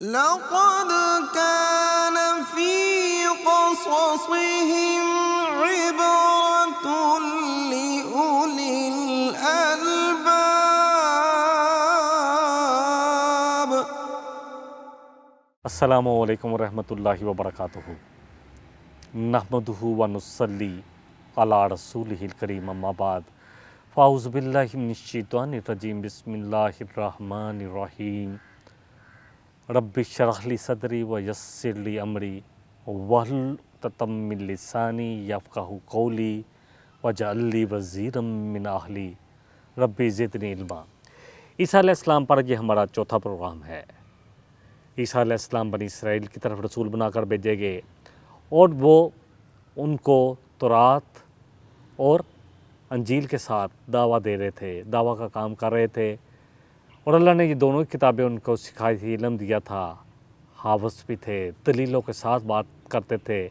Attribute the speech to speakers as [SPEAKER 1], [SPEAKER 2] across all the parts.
[SPEAKER 1] لقد كان في قصصهم عبرة لأولي الألباب۔
[SPEAKER 2] السلام علیکم ورحمۃ اللہ وبرکاتہ۔ نحمدہ ونصلی علی رسولہ الکریم، اما بعد، فاعوذ باللہ من الشیطان الرجیم، بسم اللہ الرحمن الرحیم۔ رب اشرح لی صدری ویسر لی امری واحلل عقدۃ من لسانی یفقہوا قولی واجعل لی وزیرا من اہلی رب زدنی علما۔ عیسیٰ علیہ السلام پر یہ ہمارا چوتھا پروگرام ہے۔ عیسیٰ علیہ السلام بنی اسرائیل کی طرف رسول بنا کر بھیجے گئے اور وہ ان کو تورات اور انجیل کے ساتھ دعویٰ دے رہے تھے، دعویٰ کا کام کر رہے تھے، اور اللہ نے یہ دونوں کتابیں ان کو سکھائی تھی، علم دیا تھا، حافظ بھی تھے، دلیلوں کے ساتھ بات کرتے تھے،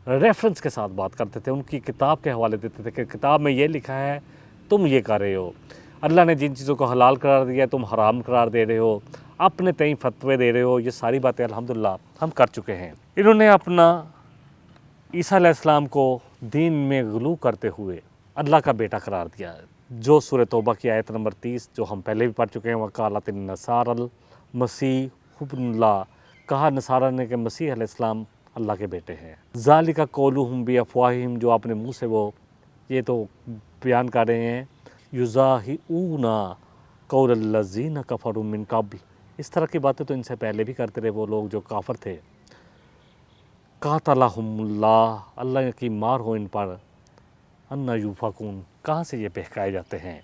[SPEAKER 2] ریفرنس کے ساتھ بات کرتے تھے، ان کی کتاب کے حوالے دیتے تھے کہ کتاب میں یہ لکھا ہے، تم یہ کر رہے ہو، اللہ نے جن چیزوں کو حلال قرار دیا ہے تم حرام قرار دے رہے ہو، اپنے تئیں فتوے دے رہے ہو۔ یہ ساری باتیں الحمدللہ ہم کر چکے ہیں۔ انہوں نے اپنا عیسیٰ علیہ السلام کو دین میں غلو کرتے ہوئے اللہ کا بیٹا قرار دیا، جو سورہ توبہ کی آیت نمبر 30 جو ہم پہلے بھی پڑھ چکے ہیں، وقالت النصارى المسیح ابن اللہ، کہا نصارہ نے کہ مسیح علیہ السلام اللہ کے بیٹے ہیں۔ ذالک قولہم بافواہہم، جو اپنے منہ سے وہ یہ تو بیان کر رہے ہیں، یضاہئون قول الذین کفروا من قبل، اس طرح کی باتیں تو ان سے پہلے بھی کرتے رہے وہ لوگ جو کافر تھے۔ قاتلہم اللہ، اللہ کی مار ہو ان پر، انا یوفکون، کہاں سے یہ بہکائے جاتے ہیں۔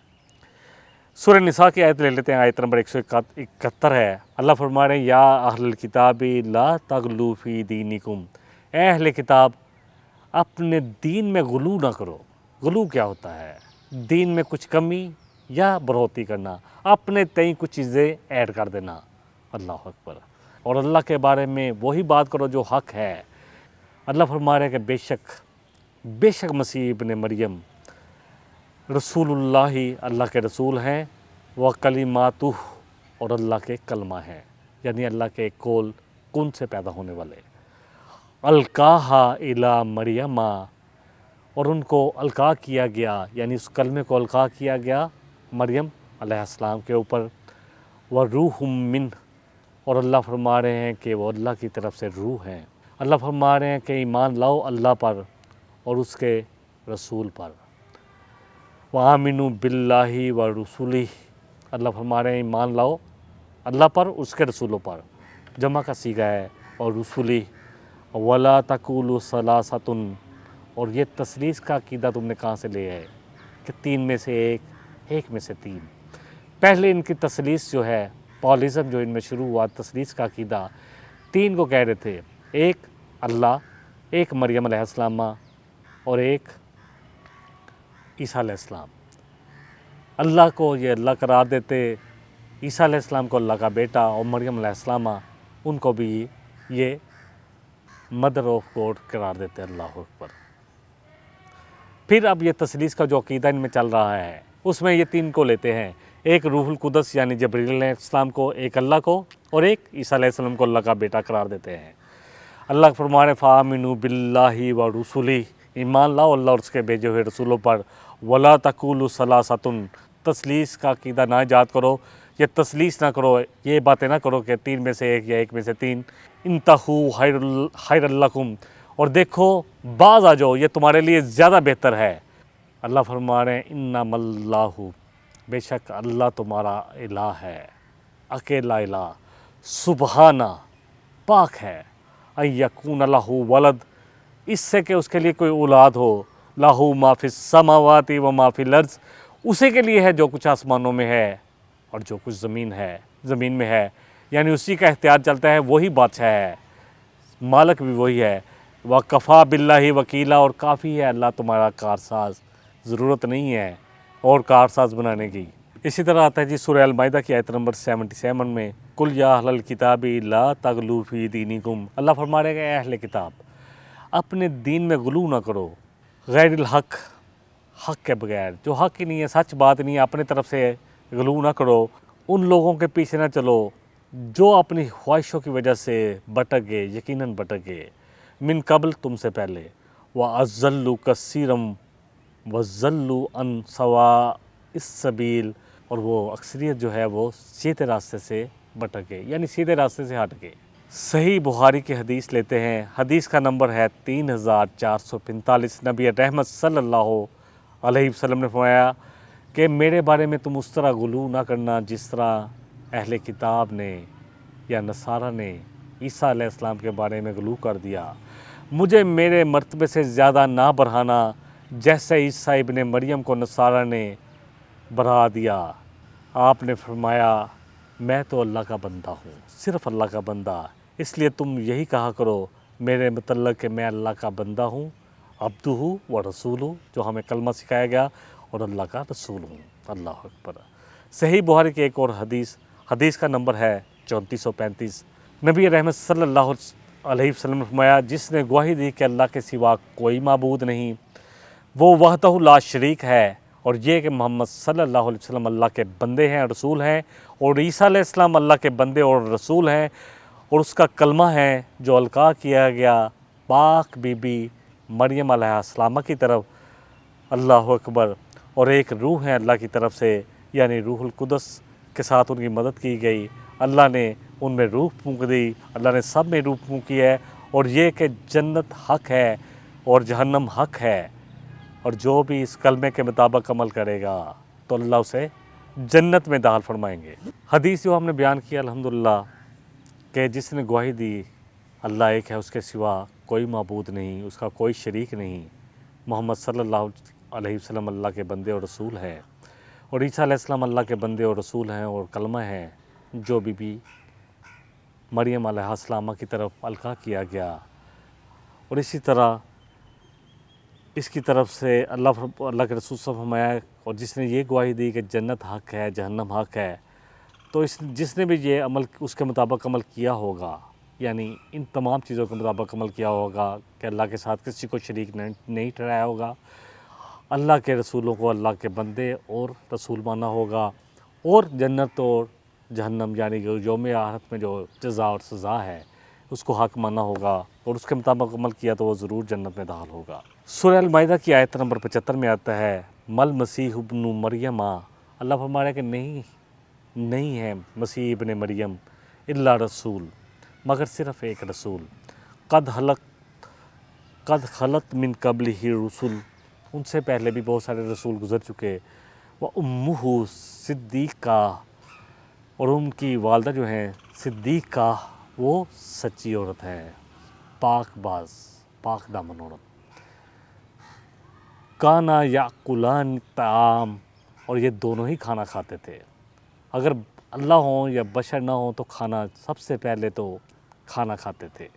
[SPEAKER 2] سورہ نساء کی آیت لے لیتے ہیں، آیت نمبر 171 ہے۔ اللہ فرما رہے ہیں، یا اہل الکتاب لا تغلوا فی دینکم، اے اہل کتاب اپنے دین میں غلو نہ کرو۔ غلو کیا ہوتا ہے؟ دین میں کچھ کمی یا بڑھوتی کرنا، اپنے تئیں کچھ چیزیں ایڈ کر دینا۔ اللہ اکبر۔ اور اللہ کے بارے میں وہی بات کرو جو حق ہے۔ اللہ فرما رہے ہیں کہ بے شک مسیح ابن مریم رسول اللہ، اللہ کے رسول ہیں، وہ کلماتہ، اور اللہ کے کلمہ ہیں، یعنی اللہ کے کول کن سے پیدا ہونے والے۔ القاہا الی مریم، اور ان کو القاء کیا گیا، یعنی اس کلمے کو القاء کیا گیا مریم علیہ السلام کے اوپر۔ وروح منہ، اور اللہ فرما رہے ہیں کہ وہ اللہ کی طرف سے روح ہیں۔ اللہ فرما رہے ہیں کہ ایمان لاؤ اللہ پر اور اس کے رسول پر۔ وآمنوا باللہ ورسولہ، اللہ فرما رہے ہیں ایمان لاؤ اللہ پر، اس کے رسولوں پر، جمع کا صیغہ ہے، اور رسولہ۔ ولا تقولوا ثلاثۃ، اور یہ تثلیث کا عقیدہ تم نے کہاں سے لیا ہے کہ تین میں سے ایک، ایک میں سے تین۔ پہلے ان کی تثلیث جو ہے، پالیزم جو ان میں شروع ہوا، تثلیث کا عقیدہ، تین کو کہہ رہے تھے، ایک اللہ، ایک مریم علیہ السلام اور ایک عیسیٰ علیہ السلام۔ اللہ کو یہ اللہ قرار دیتے، عیسیٰ علیہ السلام کو اللہ کا بیٹا، اور مریم علیہ السلام ان کو بھی یہ مدر آف گاڈ قرار دیتے۔ اللہ اکبر۔ پھر اب یہ تثلیث کا جو عقیدہ ان میں چل رہا ہے، اس میں یہ تین کو لیتے ہیں، ایک روح القدس یعنی جبرائیل علیہ السلام کو، ایک اللہ کو، اور ایک عیسیٰ علیہ السلام کو اللہ کا بیٹا قرار دیتے ہیں۔ اللہ فرما رہے ہیں فآمنوا باللہ ورسولہ، ایمان لاؤ اللہ اور اس کے بھیجے ہوئے رسولوں پر۔ ولا تقولوا ثلاثۃ، تثلیث کا عقیدہ نہ ایجاد کرو، یہ تثلیث نہ کرو، یہ باتیں نہ کرو کہ تین میں سے ایک یا ایک میں سے تین۔ انتہوا خیر لکم، اور دیکھو باز آ جاؤ، یہ تمہارے لیے زیادہ بہتر ہے۔ اللہ فرما رہے ہیں انما اللہ، بے شک اللہ تمہارا الہ ہے، اکیلا الہ، سبحانہ، پاک ہے، ان یکون لہ ولد، اس سے کہ اس کے لیے کوئی اولاد ہو، لہ ما فی السماوات و ما فی الارض، اسی کے لیے ہے جو کچھ آسمانوں میں ہے اور جو کچھ زمین میں ہے، یعنی اسی کا اختیار چلتا ہے، وہی بادشاہ ہے، مالک بھی وہی ہے۔ وکفیٰ باللہ وکیلا، اور کافی ہے اللہ تمہارا کارساز، ضرورت نہیں ہے اور کارساز بنانے کی۔ اسی طرح آتا ہے جی سورہ المائدہ کی آیت نمبر 77 میں، قل یا اہل الکتاب لا تغلوا فی دینکم، اللہ فرما رہے ہیں کہ اے اہل کتاب اپنے دین میں غلو نہ کرو، غیر الحق، حق کے بغیر، جو حق ہی نہیں ہے، سچ بات نہیں ہے، اپنے طرف سے غلو نہ کرو، ان لوگوں کے پیچھے نہ چلو جو اپنی خواہشوں کی وجہ سے بھٹک گئے، یقیناً بھٹک گئے، من قبل تم سے پہلے، وَأَضَلُّوا كَثِيرًا وَضَلُّوا عَنْ سَوَاءِ السَّبِيلِ، اور وہ اکثریت جو ہے وہ سیدھے راستے سے بھٹک گئے، یعنی سیدھے راستے سے ہٹ گئے۔ صحیح بخاری کی حدیث لیتے ہیں، حدیث کا نمبر ہے 3445۔ نبی رحمت صلی اللہ علیہ وسلم نے فرمایا کہ میرے بارے میں تم اس طرح غلو نہ کرنا جس طرح اہل کتاب نے یا نصارہ نے عیسیٰ علیہ السلام کے بارے میں غلو کر دیا۔ مجھے میرے مرتبے سے زیادہ نہ بڑھانا جیسے عیسیٰ ابن مریم کو نصارہ نے بڑھا دیا۔ آپ نے فرمایا میں تو اللہ کا بندہ ہوں، صرف اللہ کا بندہ، اس لیے تم یہی کہا کرو میرے متعلق کہ میں اللہ کا بندہ ہوں، عبدہ و رسول ہوں، جو ہمیں کلمہ سکھایا گیا، اور اللہ کا رسول ہوں۔ اللہ اکبر۔ صحیح بخاری کی ایک اور حدیث کا نمبر ہے 3435۔ نبی رحمت صلی اللہ علیہ وسلم نے فرمایا جس نے گواہی دی کہ اللہ کے سوا کوئی معبود نہیں، وہ وحدہ لا شریک ہے، اور یہ کہ محمد صلی اللہ علیہ وسلم اللہ کے بندے ہیں، رسول ہیں، اور عیسیٰ علیہ السلام اللہ کے بندے اور رسول ہیں، اور اس کا کلمہ ہے جو القاء کیا گیا پاک بی بی مریم علیہ السلام کی طرف، اللہ اکبر، اور ایک روح ہے اللہ کی طرف سے، یعنی روح القدس کے ساتھ ان کی مدد کی گئی، اللہ نے ان میں روح پھونک دی، اللہ نے سب میں روح پھونکی ہے، اور یہ کہ جنت حق ہے اور جہنم حق ہے، اور جو بھی اس کلمے کے مطابق عمل کرے گا تو اللہ اسے جنت میں داخل فرمائیں گے۔ حدیث جو ہم نے بیان کیا الحمدللہ کہ جس نے گواہی دی اللہ ایک ہے، اس کے سوا کوئی معبود نہیں، اس کا کوئی شریک نہیں، محمد صلی اللہ علیہ وسلم اللہ کے بندے اور رسول ہیں، اور عیسیٰ علیہ السلام اللہ کے بندے اور رسول ہیں، اور کلمہ ہے جو بی بی مریم علیہ السلام کی طرف القاء کیا گیا، اور اسی طرح اس کی طرف سے اللہ کے رسول صلی اللہ علیہ وسلم فرمایا، اور جس نے یہ گواہی دی کہ جنت حق ہے، جہنم حق ہے، تو جس نے بھی یہ عمل اس کے مطابق عمل کیا ہوگا، یعنی ان تمام چیزوں کے مطابق عمل کیا ہوگا کہ اللہ کے ساتھ کسی کو شریک نہیں ٹھہرایا ہوگا، اللہ کے رسولوں کو اللہ کے بندے اور رسول مانا ہوگا، اور جنت اور جہنم یعنی جو یوم آخرت میں جو جزا اور سزا ہے اس کو حق مانا ہوگا، اور اس کے مطابق عمل کیا تو وہ ضرور جنت میں داخل ہوگا۔ سورہ المائدہ کی آیت نمبر 75 میں آتا ہے مل مسیح ابن مریم، اللہ فرما رہا ہے کہ نہیں ہے مسیح ابن مریم الا رسول، مگر صرف ایک رسول، قد خلت من قبلہ رسل، ان سے پہلے بھی بہت سارے رسول گزر چکے، وَأُمُّهُ صدیقہ، اور ان کی والدہ جو ہیں صدیقہ، وہ سچی عورت ہے، پاک باز، پاک دامن عورت، کانا یاکلان الطعام، اور یہ دونوں ہی کھانا کھاتے تھے، اگر اللہ ہوں یا بشر نہ ہوں تو کھانا سب سے پہلے تو کھانا کھاتے تھے۔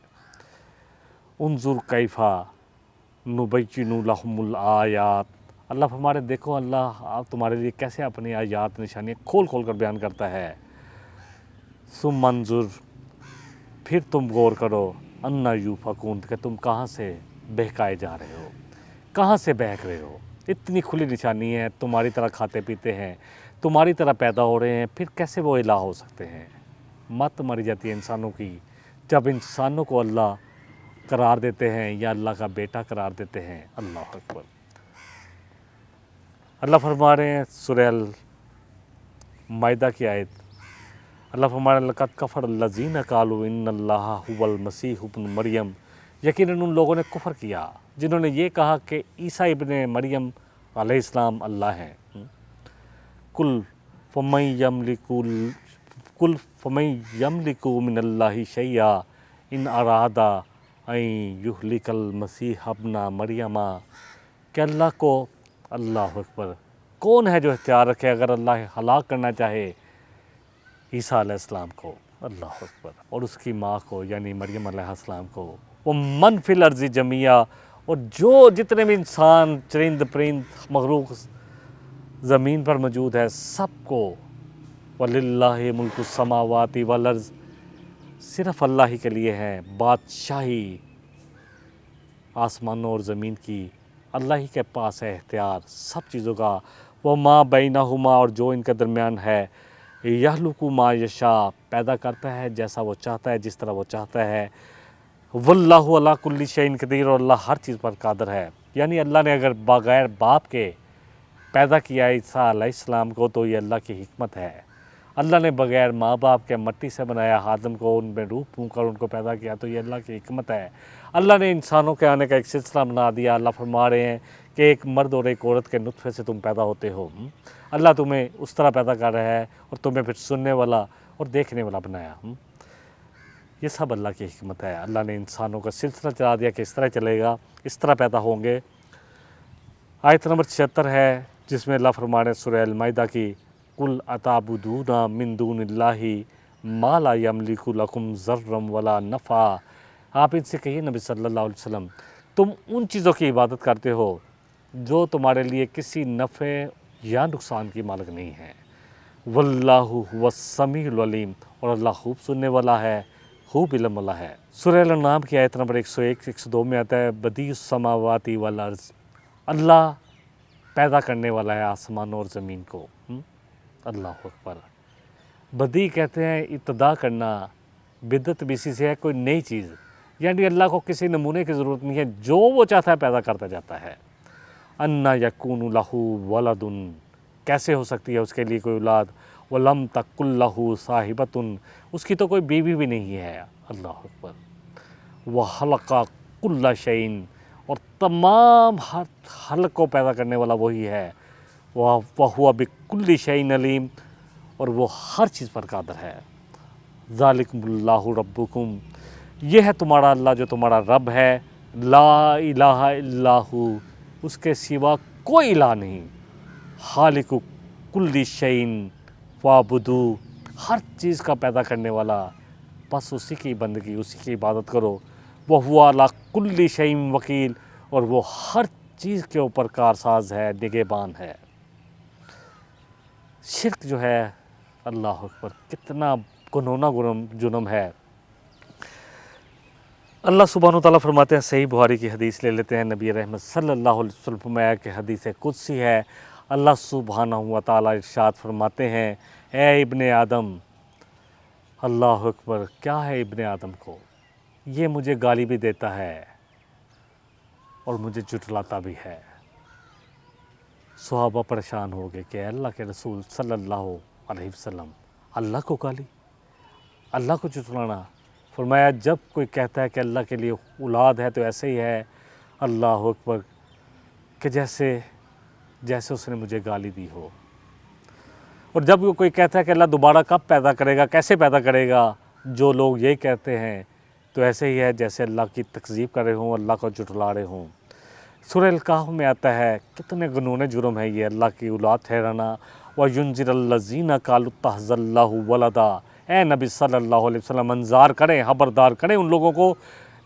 [SPEAKER 2] انظر کیفا نبین لہم الآیات، اللہ فرماتے دیکھو اللہ آپ تمہارے لیے کیسے اپنی آیات نشانیاں کھول کھول کر بیان کرتا ہے، ثم انظر، پھر تم غور کرو، انا یوفکون، کہ تم کہاں سے بہکائے جا رہے ہو، کہاں سے بہک رہے ہو، اتنی کھلی نشانی ہے، تمہاری طرح کھاتے پیتے ہیں، تمہاری طرح پیدا ہو رہے ہیں، پھر کیسے وہ الہ ہو سکتے ہیں۔ مت مری جاتی ہے انسانوں کی جب انسانوں کو اللہ قرار دیتے ہیں یا اللہ کا بیٹا قرار دیتے ہیں۔ اللہ اکبر۔ اللہ فرما رہے ہیں سورہ المائدہ کی آیت، اللہ فرما رہے ہیں لقد کفر الذین قالوا ان اللہ هو المسیح ابن مریم، یقیناً ان لوگوں نے کفر کیا جنہوں نے یہ کہا کہ عیسیٰ ابن مریم علیہ السلام اللہ ہیں۔ قل فمن یملک من اللہ شیئا ان ارادہ ان یہلک المسیح ابن مریم، کہ اللہ کو، اللہ اکبر، کون ہے جو اختیار رکھے اگر اللہ ہلاک کرنا چاہے عیسیٰ علیہ السلام کو، اللہ اکبر، اور اس کی ماں کو یعنی مریم علیہ السلام کو، وہ من فی الارض جمیعا، اور جو جتنے بھی انسان چرند پرند مخلوق زمین پر موجود ہے سب کو، وَلِلَّهِ مُلْكُ السَّمَاوَاتِ وَالْأَرْضِ، صرف اللہ ہی کے لیے ہے بادشاہی آسمانوں اور زمین کی، اللہ ہی کے پاس ہے اختیار سب چیزوں کا، وَمَا بَيْنَهُمَا، اور جو ان کے درمیان ہے، یخلق ما یشاء، پیدا کرتا ہے جیسا وہ چاہتا ہے، جس طرح وہ چاہتا ہے، واللہ علی کل شیء قدیر، اور اللہ ہر چیز پر قادر ہے۔ یعنی اللہ نے اگر بغیر باپ کے پیدا کیا عیسیٰ علیہ السلام کو تو یہ اللہ کی حکمت ہے۔ اللہ نے بغیر ماں باپ کے مٹی سے بنایا آدم کو، ان میں روح پھونک کر ان کو پیدا کیا، تو یہ اللہ کی حکمت ہے۔ اللہ نے انسانوں کے آنے کا ایک سلسلہ بنا دیا۔ اللہ فرما رہے ہیں کہ ایک مرد اور ایک عورت کے نطفے سے تم پیدا ہوتے ہو۔ اللہ تمہیں اس طرح پیدا کر رہا ہے اور تمہیں پھر سننے والا اور دیکھنے والا بنایا۔ یہ سب اللہ کی حکمت ہے۔ اللہ نے انسانوں کا سلسلہ چلا دیا کہ اس طرح چلے گا، اس طرح پیدا ہوں گے۔ آیت نمبر 76 ہے جس میں اللہ فرما رہے ہیں سورہ المائدہ کی، قل اتعبدون من دون اللہ ما لا یملک لکم ضرا ولا نفعا، آپ ان سے کہیے نبی صلی اللہ علیہ وسلم، تم ان چیزوں کی عبادت کرتے ہو جو تمہارے لیے کسی نفع یا نقصان کی مالک نہیں ہے۔ واللہ هو السمیع العلیم، اور اللہ خوب سننے والا ہے، خوب علم والا ہے۔ سورہ الانعام کی آیت نمبر 101 102 میں آتا ہے، بدیع السماوات والارض، اللہ پیدا کرنے والا ہے آسمانوں اور زمین کو۔ اللہ اکبر۔ بدیع کہتے ہیں ابتدا کرنا، بدعت بھی اسی سے ہے، کوئی نئی چیز، یعنی اللہ کو کسی نمونے کی ضرورت نہیں ہے، جو وہ چاہتا ہے پیدا کرتا جاتا ہے۔ انا یکون لہ ولد، کیسے ہو سکتی ہے اس کے لیے کوئی اولاد، ولم تکن لہ صاحبۃ، اس کی تو کوئی بیوی بھی نہیں ہے۔ اللہ اکبر۔ وخلق کل شیء، اور تمام ہر خلق کو پیدا کرنے والا وہی ہے۔ وہو بکل شیء علیم، اور وہ ہر چیز پر قادر ہے۔ ذالکم اللہ ربکم، یہ ہے تمہارا اللہ جو تمہارا رب ہے، لا الہ الا ہو، اس کے سوا کوئی الہ نہیں، خالق کل شیء فاعبدو، ہر چیز کا پیدا کرنے والا، بس اسی کی بندگی، اسی کی عبادت کرو۔ وہو علی کل شیء وکیل، اور وہ ہر چیز کے اوپر کارساز ہے، نگہبان ہے۔ شرک جو ہے، اللہ اکبر، کتنا گنونا جرم ہے۔ اللہ سبحانہ وتعالیٰ فرماتے ہیں، صحیح بخاری کی حدیث لے لیتے ہیں، نبی رحمت صلی اللہ علیہ وسلم فرمایا کہ حدیث قدسی ہے، اللہ سبحانہ وتعالیٰ ارشاد فرماتے ہیں، اے ابن آدم، اللہ اکبر، کیا ہے ابن آدم کو، یہ مجھے گالی بھی دیتا ہے اور مجھے جھٹلاتا بھی ہے۔ صحابہ پریشان ہو گئے کہ اللہ کے رسول صلی اللہ علیہ وسلم، اللہ کو گالی، اللہ کو جھٹلانا؟ فرمایا جب کوئی کہتا ہے کہ اللہ کے لیے اولاد ہے تو ایسے ہی ہے، اللہ اکبر، کہ جیسے اس نے مجھے گالی دی ہو۔ اور جب کوئی کہتا ہے کہ اللہ دوبارہ کب پیدا کرے گا، کیسے پیدا کرے گا، جو لوگ یہی کہتے ہیں تو ایسے ہی ہے جیسے اللہ کی تکذیب کر رہے ہوں، اللہ کو جھٹلا رہے ہوں۔ سورہ الکہف میں آتا ہے، کتنے گنونے جرم ہے یہ اللہ کی اولاد ٹھہرانا۔ وَيُنذِرَ الَّذِينَ قَالُوا اتَّخَذَ اللَّهُ وَلَدًا، اے نبی صلی اللہ علیہ وسلم انذار کریں، خبردار کریں ان لوگوں کو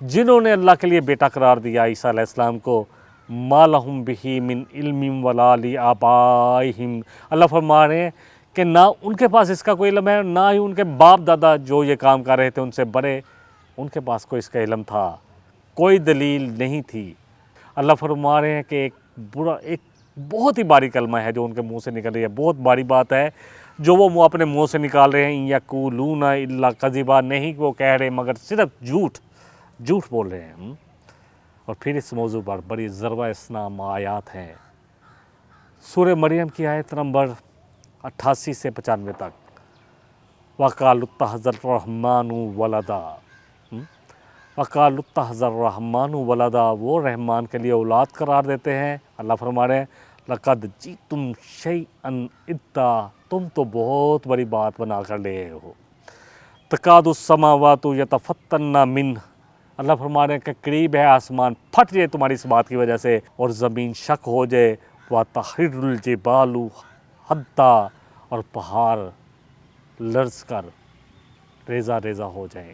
[SPEAKER 2] جنہوں نے اللہ کے لیے بیٹا قرار دیا عیسیٰ علیہ السلام کو۔ مَا لَهُم بِهِ مِنْ عِلْمٍ وَلَا لِآبَائِهِمْ، اللہ فرما رہے ہیں کہ نہ ان کے پاس اس کا کوئی علم ہے، نہ ہی ان کے باپ دادا جو یہ کام کر رہے تھے ان سے بڑے، ان کے پاس کوئی اس کا علم تھا، کوئی دلیل نہیں تھی۔ اللہ فرما رہے ہیں کہ ایک بہت ہی باری کلمہ ہے جو ان کے منہ سے نکل رہی ہے، بہت باری بات ہے جو وہ اپنے منہ سے نکال رہے ہیں۔ یقولون الا کذبا، نہیں وہ کہہ رہے مگر صرف جھوٹ بول رہے ہیں۔ اور پھر اس موضوع پر بڑی ضربہ اسلام آیات ہیں۔ سورہ مریم کی آیت نمبر 88 سے 95 تک، وَقَالُوا اتَّخَذَ الرَّحْمَٰنُ وَلَدًا، وَقَالُوا اتَّخَذَ الرَّحْمَٰنُ وَلَدًا، وہ رحمان کے لیے اولاد قرار دیتے ہیں۔ اللہ فرما رہے ہیں، لَقَدْ جِئْتُمْ شَيْئًا إِدًّا، تم تو بہت بڑی بات بنا کر لے ہو۔ تَكَادُ السَّمَاوَاتُ يَتَفَطَّرْنَ مِنْهُ، اللہ فرما رہے ہیں کہ قریب ہے آسمان پھٹ جائے تمہاری اس بات کی وجہ سے، اور زمین شک ہو جائے، وَتَخِرُّ الْجِبَالُ حَدًّا، اور پہاڑ لرز کر ریزہ ریزہ ہو جائیں۔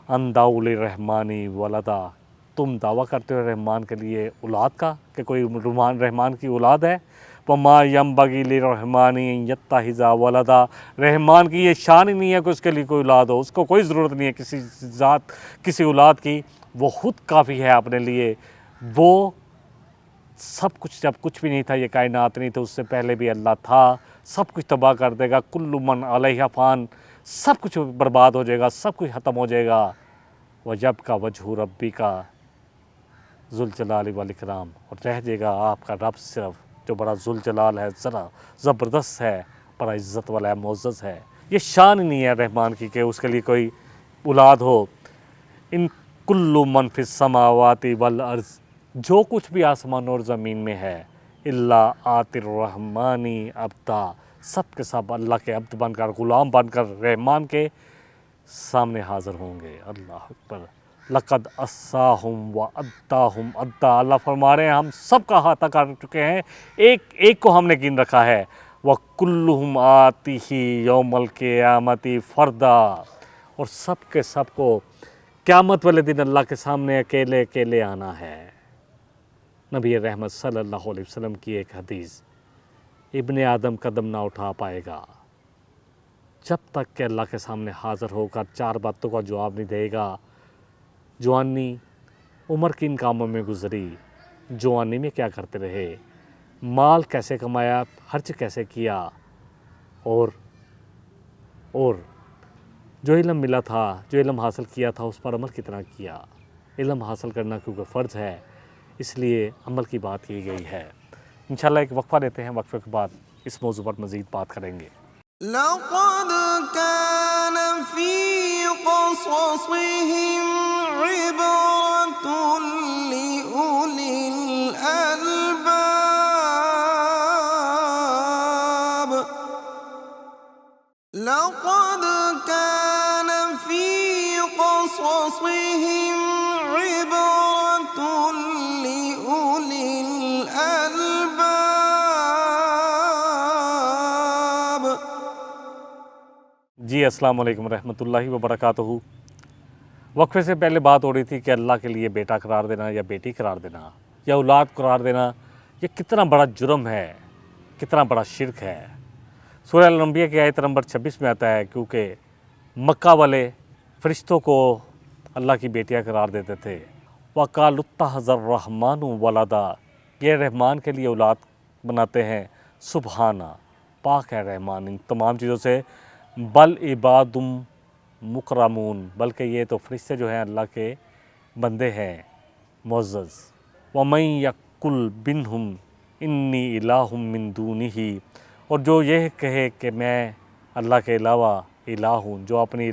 [SPEAKER 2] ان دعوا للرحمن ولدا، تم دعویٰ کرتے ہو رحمان کے لیے اولاد کا، کہ کوئی رحمان کی اولاد ہے۔ وما ينبغي للرحمن ان يتخذ ولدا، رحمان کی یہ شان ہی نہیں ہے کہ اس کے لیے کوئی اولاد ہو، اس کو کوئی ضرورت نہیں ہے کسی اولاد کی، وہ خود کافی ہے اپنے لیے۔ وہ سب کچھ، جب کچھ بھی نہیں تھا، یہ کائنات نہیں تھی، اس سے پہلے بھی اللہ تھا، سب کچھ تباہ کر دے گا. کل من علیہا فان, سب کچھ برباد ہو جائے گا, سب کچھ ختم ہو جائے گا. وَيَبْقَى وَجْهُ رَبِّكَ ذُوالجلال والاکرام, اور رہ جائے گا آپ کا رب صرف جو بڑا ذوالجلال ہے, ذرا زبردست ہے, بڑا عزت والا ہے, معزز ہے. یہ شان ہی نہیں ہے رحمان کی کہ اس کے لیے کوئی اولاد ہو. ان کل من فی السماوات والارض, جو کچھ بھی آسمان اور زمین میں ہے, الا آتی الرحمانی عبدا, سب کے سب اللہ کے عبد بن کر, غلام بن کر رحمان کے سامنے حاضر ہوں گے. اللہ اکبر. لقد اصاہم وعداہم عدا, اللہ فرما رہے ہیں ہم سب کا احاطہ کر چکے ہیں, ایک کو ہم نے گن رکھا ہے. وَكُلُّهُمْ آتِهِ يَوْمَ الْقِيَامَةِ فَرْدًا, اور سب کے سب کو قیامت والے دن اللہ کے سامنے اکیلے اکیلے آنا ہے. نبی رحمت صلی اللہ علیہ وسلم کی ایک حدیث, ابن آدم قدم نہ اٹھا پائے گا جب تک کہ اللہ کے سامنے حاضر ہو کر 4 باتوں کا جواب نہیں دے گا. جوانی, عمر کن کاموں میں گزری, جوانی میں کیا کرتے رہے, مال کیسے کمایا, خرچ کیسے کیا, اور جو علم ملا تھا, جو علم حاصل کیا تھا اس پر عمل کتنا کیا. علم حاصل کرنا کیونکہ فرض ہے, اس لیے عمل کی بات کی گئی ہے. انشاءاللہ ایک وقفہ لیتے ہیں, وقفے کے بعد اس موضوع پر مزید بات کریں گے.
[SPEAKER 1] لقد كان في قصصهم عبرة لأولي الألباب. لقد كان في قصصهم عبرة لأولي الألباب.
[SPEAKER 2] جی السلام علیکم ورحمۃ اللہ وبرکاتہ. وقفے سے پہلے بات ہو رہی تھی کہ اللہ کے لیے بیٹا قرار دینا یا بیٹی قرار دینا یا اولاد قرار دینا, یہ کتنا بڑا جرم ہے, کتنا بڑا شرک ہے. سورہ الانبیاء کی آیت نمبر 26 میں آتا ہے, کیونکہ مکہ والے فرشتوں کو اللہ کی بیٹیاں قرار دیتے تھے. وَقَالُوا اتَّخَذَ الرَّحْمَنُ وَلَدًا, یہ رحمان کے لیے اولاد بناتے ہیں. سبحانہ, پاک ہے رحمان ان تمام چیزوں سے. بل عباد مکرمون, بلکہ یہ تو فرشتے جو ہیں اللہ کے بندے ہیں معزز. وَمَن يَقُلْ بِنْهُمْ إِنِّي إِلَٰهٌ مِّن دُونِهِ, اور جو یہ کہے کہ میں اللہ کے علاوہ الہ ہوں, جو اپنی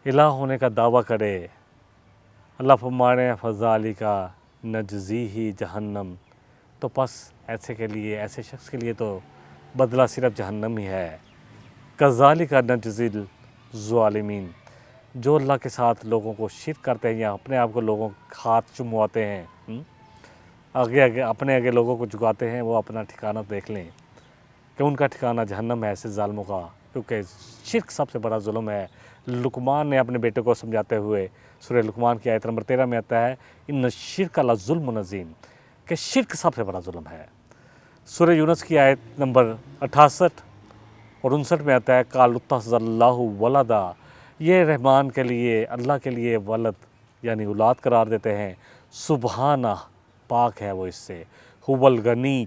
[SPEAKER 2] الہ ہونے کا دعویٰ کرے, اللہ فرمانے فَذَلِكَ نَجْزِيهِ جہنم, تو پس ایسے کے لیے, ایسے شخص کے لیے تو بدلہ صرف جہنم ہی ہے. کذالک نجزی الظالمین, جو اللہ کے ساتھ لوگوں کو شرک کرتے ہیں یا اپنے آپ کو لوگوں ہاتھ چمواتے ہیں, اپنے آگے لوگوں کو جھکاتے ہیں, وہ اپنا ٹھکانہ دیکھ لیں کہ ان کا ٹھکانہ جہنم ہے ایسے ظالموں کا, کیونکہ شرک سب سے بڑا ظلم ہے. لقمان نے اپنے بیٹے کو سمجھاتے ہوئے سورہ لقمان کی آیت نمبر 13 میں آتا ہے, ان الشرک لظلم عظیم, کہ شرک سب سے بڑا ظلم ہے. سورہ یونس کی آیت نمبر 68 اور 59 میں آتا ہے, قَالُوا اتَّخَذَ اللَّهُ وَلَدًا, یہ رحمان کے لیے, اللہ کے لیے ولد یعنی اولاد قرار دیتے ہیں. سبحانہ, پاک ہے وہ اس سے. هُوَ الْغَنِيُّ,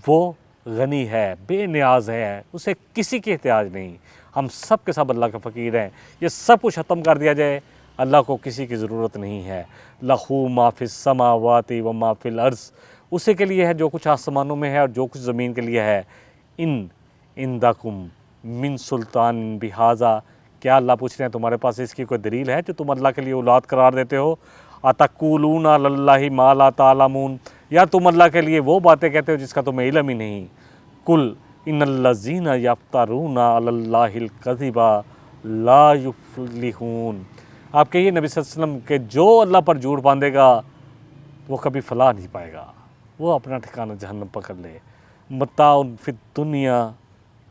[SPEAKER 2] وہ غنی ہے, بے نیاز ہے, اسے کسی کی احتیاج نہیں. ہم سب کے سب اللہ کے فقیر ہیں. یہ سب کچھ ختم کر دیا جائے, اللہ کو کسی کی ضرورت نہیں ہے. لَهُ مَا فِي السَّمَاوَاتِ وَمَا فِي الْأَرْضِ, اسی کے لیے ہے جو کچھ آسمانوں میں ہے اور جو کچھ زمین کے لیے ہے. عندکم من سلطان بہذا, کیا اللہ پوچھ رہے ہیں تمہارے پاس اس کی کوئی دلیل ہے جو تم اللہ کے لیے اولاد قرار دیتے ہو؟ اتقولون علی اللہ ما لا تعلمون, یا تم اللہ کے لیے وہ باتیں کہتے ہو جس کا تمہیں علم ہی نہیں. قل ان الذین یفترون علی اللہ الکذب لا یفلحون, آپ کہیے نبی صلی اللہ علیہ وسلم کہ جو اللہ پر جھوٹ باندھے گا وہ کبھی فلاح نہیں پائے گا, وہ اپنا ٹھکانہ جہنم پکڑ لے. متاع فی الدنیا,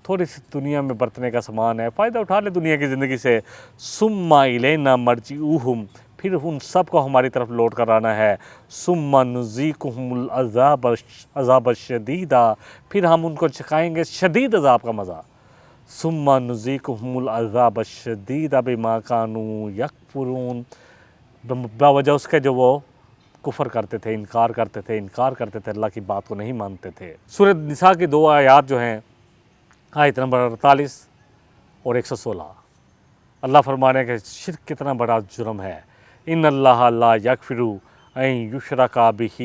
[SPEAKER 2] تھوڑی سی دنیا میں برتنے کا سامان ہے, فائدہ اٹھا لے دنیا کی زندگی سے. ثم الینا مرجعوہم, پھر ان سب کو ہماری طرف لوٹ کر آنا ہے. ثم نذیقہم العذاب الشدیدا, پھر ہم ان کو چکھائیں گے شدید عذاب کا مزہ. ثم نذیقہم العذاب الشدید بما کانوا یکفرون, بوجہ اس کے جو وہ کفر کرتے تھے، انکار کرتے تھے، اللہ کی بات کو نہیں مانتے تھے۔ سورہ نساء کی 2 آیات جو ہیں، آیت نمبر 48 اور 116، اللہ فرمانے کہ شرک کتنا بڑا جرم ہے۔ ان اللہ لا یغفر ان یشرک بہ،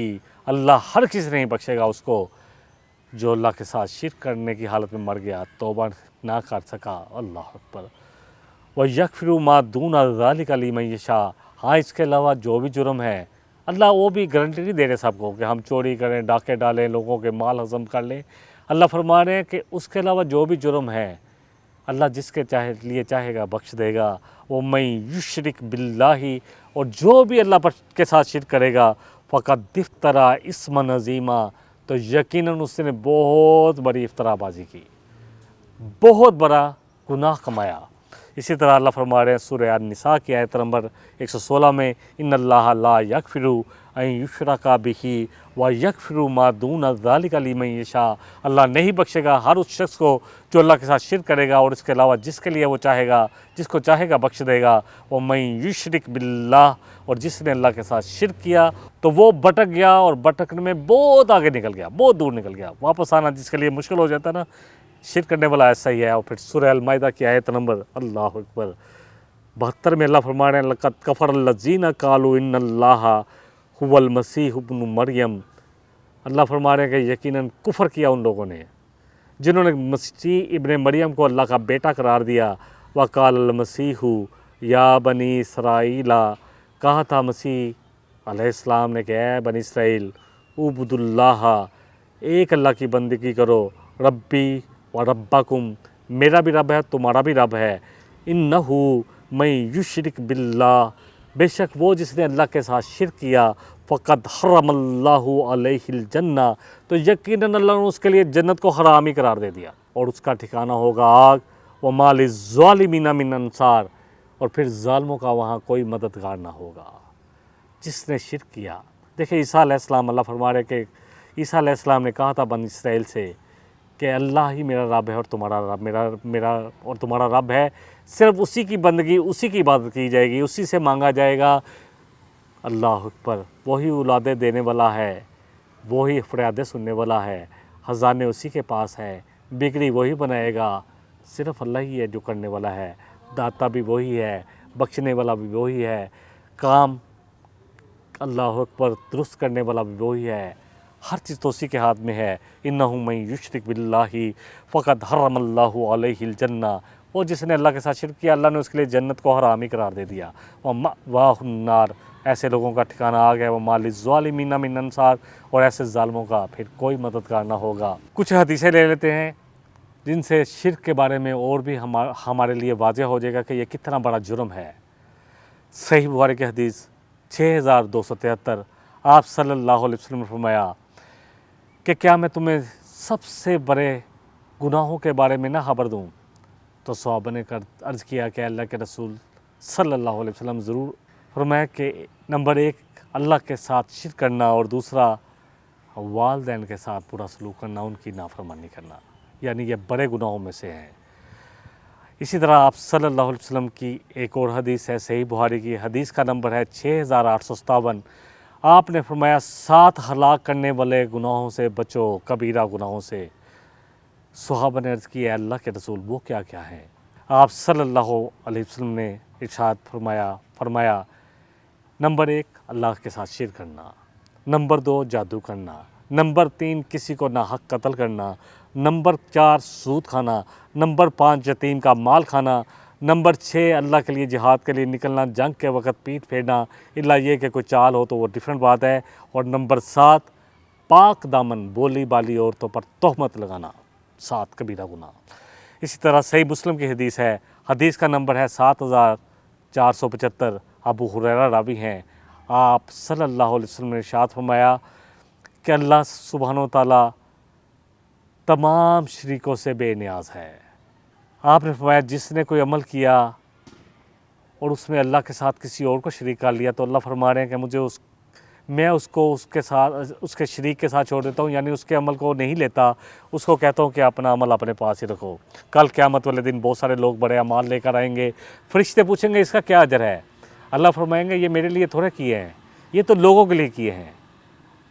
[SPEAKER 2] اللہ ہر کسی نہیں بخشے گا اس کو جو اللہ کے ساتھ شرک کرنے کی حالت میں مر گیا، توبہ نہ کر سکا۔ اللہ اکبر۔ وَيَغْفِرُ مَا دُونَ ذَلِكَ لِمَن یشاء، ہاں اس کے علاوہ جو بھی جرم ہے، اللہ وہ بھی گارنٹی نہیں دے رہے سب کو کہ ہم چوری کریں، ڈاکے ڈالیں، لوگوں کے مال ہضم کر لیں۔ اللہ فرما رہے ہیں کہ اس کے علاوہ جو بھی جرم ہے، اللہ جس کے لیے چاہے گا بخش دے گا۔ وَمَن یشرک باللہ، اور جو بھی اللہ کے ساتھ شرک کرے گا، فقد افترا اسما عظیما، تو یقیناً اس نے بہت بڑی افترا بازی کی، بہت بڑا گناہ کمایا۔ اسی طرح اللہ فرما رہے ہیں سورہ النساء کی آیت نمبر 116 میں، ان اللہ لا یغفر ان یشرک بہ ویغفر ما دون ذلک لمن یشاء، اللہ نہیں بخشے گا ہر اس شخص کو جو اللہ کے ساتھ شرک کرے گا، اور اس کے علاوہ جس کے لیے وہ چاہے گا، جس کو چاہے گا بخش دے گا۔ ومن یشرک باللہ، اور جس نے اللہ کے ساتھ شرک کیا تو وہ بھٹک گیا، اور بھٹکنے میں بہت آگے نکل گیا، بہت دور نکل گیا، واپس آنا جس کے لیے مشکل ہو جاتا ہے نا، شرک کرنے والا ایسا ہی ہے۔ اور پھر سورہ المائدہ کی آیت نمبر اللہ اکبر 72 میں اللہ فرما رہے ہیں، لقد کفر الذین قالوا ان اللہ هو المسیح ابن مریم، اللہ فرما رہے ہیں کہ یقیناً کفر کیا ان لوگوں نے جنہوں نے مسیح ابن مریم کو اللہ کا بیٹا قرار دیا۔ وقال المسیح یا بنی اسرائیل، کہا تھا مسیح علیہ السلام نے کہ اے بنی اسرائیل، اعبدوا اللہ، ایک اللہ کی بندگی کرو، ربی و ربکم، میرا بھی رب ہے تمہارا بھی رب ہے۔ انہ من یشرک باللہ، بے شک وہ جس نے اللہ کے ساتھ شرک کیا، فقد حرم اللہ علیہ الجنہ، تو یقیناً اللہ نے اس کے لیے جنت کو حرام ہی قرار دے دیا، اور اس کا ٹھکانہ ہوگا آگ۔ وما للظالمین من انصار، اور پھر ظالموں کا وہاں کوئی مددگار نہ ہوگا جس نے شرک کیا۔ دیکھیں عیسیٰ علیہ السلام، اللہ فرما رہے کہ عیسیٰ علیہ السلام نے کہا تھا بنی اسرائیل سے کہ اللہ ہی میرا رب ہے اور تمہارا رب، میرا اور تمہارا رب ہے، صرف اسی کی بندگی، اسی کی عبادت کی جائے گی، اسی سے مانگا جائے گا۔ اللہ اکبر، وہی اولادیں دینے والا ہے، وہی فریادیں سننے والا ہے، خزانے اسی کے پاس ہے، بگڑی وہی بنائے گا، صرف اللہ ہی ہے جو کرنے والا ہے، داتا بھی وہی ہے، بخشنے والا بھی وہی ہے، کام اللہ اکبر درست کرنے والا بھی وہی ہے، ہر چیز تو اسی کے ہاتھ میں ہے۔ انہ من یشرک باللہ فقد حرم اللہ علیہ الجنہ، وہ جس نے اللہ کے ساتھ شرک کیا، اللہ نے اس کے لیے جنت کو حرام ہی قرار دے دیا۔ ومأواہ النار، ایسے لوگوں کا ٹھکانہ آ گیا۔ وما للظالمین من انصار، اور ایسے ظالموں کا پھر کوئی مددگار نہ ہوگا۔ کچھ حدیثیں لے لیتے ہیں جن سے شرک کے بارے میں اور بھی ہمارے لیے واضح ہو جائے گا کہ یہ کتنا بڑا جرم ہے۔ صحیح بخاری کی حدیث 6273، آپ صلی اللہ علیہ وسلم نے فرمایا کہ کیا میں تمہیں سب سے بڑے گناہوں کے بارے میں نہ خبر دوں؟ تو صحابہ نے عرض کیا کہ اللہ کے رسول صلی اللہ علیہ وسلم ضرور۔ فرمایا کہ نمبر 1 اللہ کے ساتھ شرک کرنا، اور دوسرا والدین کے ساتھ برا سلوک کرنا، ان کی نافرمانی کرنا، یعنی یہ بڑے گناہوں میں سے ہیں۔ اسی طرح آپ صلی اللہ علیہ وسلم کی ایک اور حدیث ہے صحیح بخاری کی، حدیث کا نمبر ہے 6857، آپ نے فرمایا 7 ہلاک کرنے والے گناہوں سے بچو، کبیرہ گناہوں سے۔ صحابہ نے عرض کی ہے اللہ کے رسول وہ کیا کیا ہیں؟ آپ صلی اللہ علیہ وسلم نے ارشاد فرمایا نمبر 1 اللہ کے ساتھ شرک کرنا، نمبر 2 جادو کرنا، نمبر 3 کسی کو ناحق قتل کرنا، نمبر 4 سود کھانا، نمبر 5 یتیم کا مال کھانا، نمبر 6 اللہ کے لیے جہاد کے لیے نکلنا، جنگ کے وقت پیٹھ پھیرنا، الا یہ کہ کوئی چال ہو تو وہ ڈیفرنٹ بات ہے، اور نمبر 7 پاک دامن بولی بالی عورتوں پر تہمت لگانا، 7 کبیرہ گناہ۔ اسی طرح صحیح مسلم کی حدیث ہے، حدیث کا نمبر ہے 7475، ابو ہریرہ راوی ہیں، آپ صلی اللہ علیہ وسلم نے ارشاد فرمایا کہ اللہ سبحانہ و تعالیٰ تمام شریکوں سے بے نیاز ہے۔ آپ نے فرمایا جس نے کوئی عمل کیا اور اس میں اللہ کے ساتھ کسی اور کو شریک کر لیا، تو اللہ فرما رہے ہیں کہ میں اس کو اس کے شریک کے ساتھ چھوڑ دیتا ہوں، یعنی اس کے عمل کو نہیں لیتا، اس کو کہتا ہوں کہ اپنا عمل اپنے پاس ہی رکھو۔ کل قیامت والے دن بہت سارے لوگ بڑے اعمال لے کر آئیں گے، فرشتے پوچھیں گے اس کا کیا اجر ہے؟ اللہ فرمائیں گے یہ میرے لیے تھوڑے کیے ہیں، یہ تو لوگوں کے لیے کیے ہیں،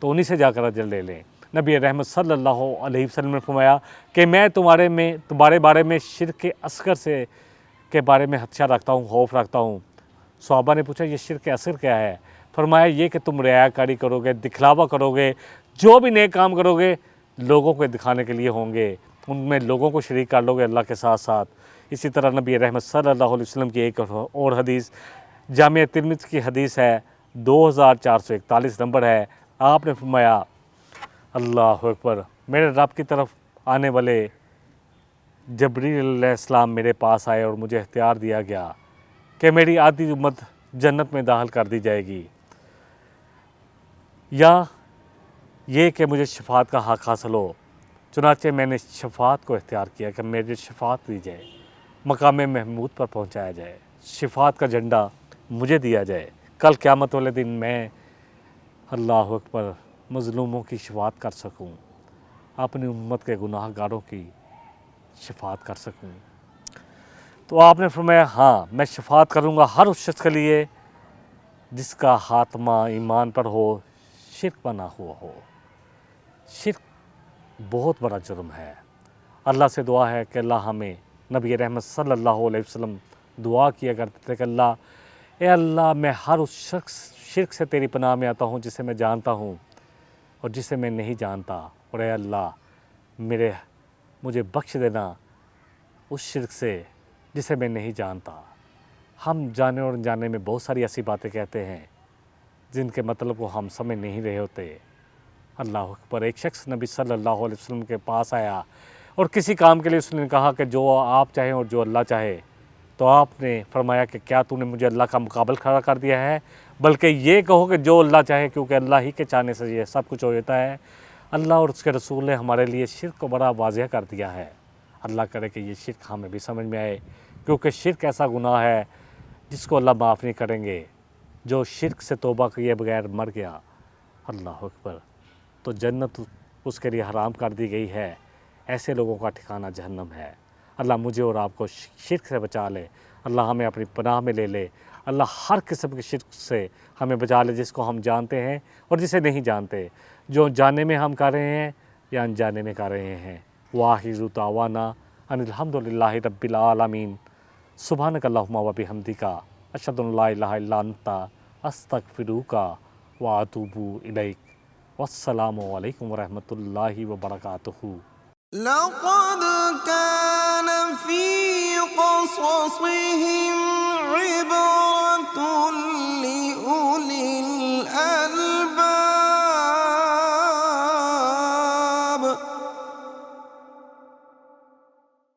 [SPEAKER 2] تو انہی سے جا کر اجر لے لیں۔ نبی رحمت صلی اللہ علیہ وسلم نے فرمایا کہ میں تمہارے بارے میں شرک اصغر کے بارے میں خدشہ رکھتا ہوں، خوف رکھتا ہوں۔ صحابہ نے پوچھا یہ شرک اصغر کیا ہے؟ فرمایا یہ کہ تم ریاکاری کرو گے، دکھلاوا کرو گے، جو بھی نیک کام کرو گے لوگوں کو دکھانے کے لیے ہوں گے، ان میں لوگوں کو شریک کر لو گے اللہ کے ساتھ ساتھ۔ اسی طرح نبی رحمت صلی اللہ علیہ وسلم کی ایک اور حدیث جامعہ ترمذی کی حدیث ہے، 2441 نمبر ہے۔ آپ نے فرمایا اللہ اکبر، میرے رب کی طرف آنے والے جبریل علیہ السلام میرے پاس آئے اور مجھے اختیار دیا گیا کہ میری آدھی امت جنت میں داخل کر دی جائے گی، یا یہ کہ مجھے شفاعت کا حق حاصل ہو۔ چنانچہ میں نے شفاعت کو اختیار کیا کہ میری شفاعت دی جائے، مقام محمود پر پہنچایا جائے، شفاعت کا جھنڈا مجھے دیا جائے، کل قیامت والے دن میں اللہ اکبر مظلوموں کی شفاعت کر سکوں، اپنی امت کے گناہ گاروں کی شفاعت کر سکوں۔ تو آپ نے فرمایا ہاں میں شفاعت کروں گا ہر اس شخص کے لیے جس کا خاتمہ ایمان پر ہو، شرک بنا ہوا ہو۔ شرک بہت بڑا جرم ہے۔ اللہ سے دعا ہے کہ اللہ ہمیں، نبی رحمت صلی اللہ علیہ وسلم دعا کیا کرتے تھے کہ اللہ اے اللہ میں ہر اس شرک سے تیری پناہ میں آتا ہوں جسے میں جانتا ہوں اور جسے میں نہیں جانتا، اور اے اللہ مجھے بخش دینا اس شرک سے جسے میں نہیں جانتا۔ ہم جانے اور انجانے میں بہت ساری ایسی باتیں کہتے ہیں جن کے مطلب کو ہم سمجھ نہیں رہے ہوتے۔ اللہ اکبر، ایک شخص نبی صلی اللہ علیہ وسلم کے پاس آیا اور کسی کام کے لیے اس نے کہا کہ جو آپ چاہیں اور جو اللہ چاہے، تو آپ نے فرمایا کہ کیا تو نے مجھے اللہ کا مقابل کھڑا کر دیا ہے؟ بلکہ یہ کہو کہ جو اللہ چاہے، کیونکہ اللہ ہی کے چاہنے سے یہ سب کچھ ہو جاتا ہے۔ اللہ اور اس کے رسول نے ہمارے لیے شرک کو بڑا واضح کر دیا ہے۔ اللہ کرے کہ یہ شرک ہمیں بھی سمجھ میں آئے، کیونکہ شرک ایسا گناہ ہے جس کو اللہ معاف نہیں کریں گے۔ جو شرک سے توبہ کیے بغیر مر گیا، اللہ اکبر، تو جنت اس کے لیے حرام کر دی گئی ہے۔ ایسے لوگوں کا ٹھکانہ جہنم ہے۔ اللہ مجھے اور آپ کو شرک سے بچا لے، اللہ ہمیں اپنی پناہ میں لے لے، اللہ ہر قسم کے شرک سے ہمیں بچا لے، جس کو ہم جانتے ہیں اور جسے نہیں جانتے، جو جانے میں ہم کر رہے ہیں یا انجانے میں کر رہے ہیں۔ وآخر دعوانا ان الحمد للہ رب العالمین۔ سبحانک اللہم و بحمدک، اشہد ان لا الہ الا انت، استغفرک و اتوب الیک۔ والسلام علیکم ورحمۃ اللہ وبرکاتہ۔
[SPEAKER 1] لقد كان في قصصهم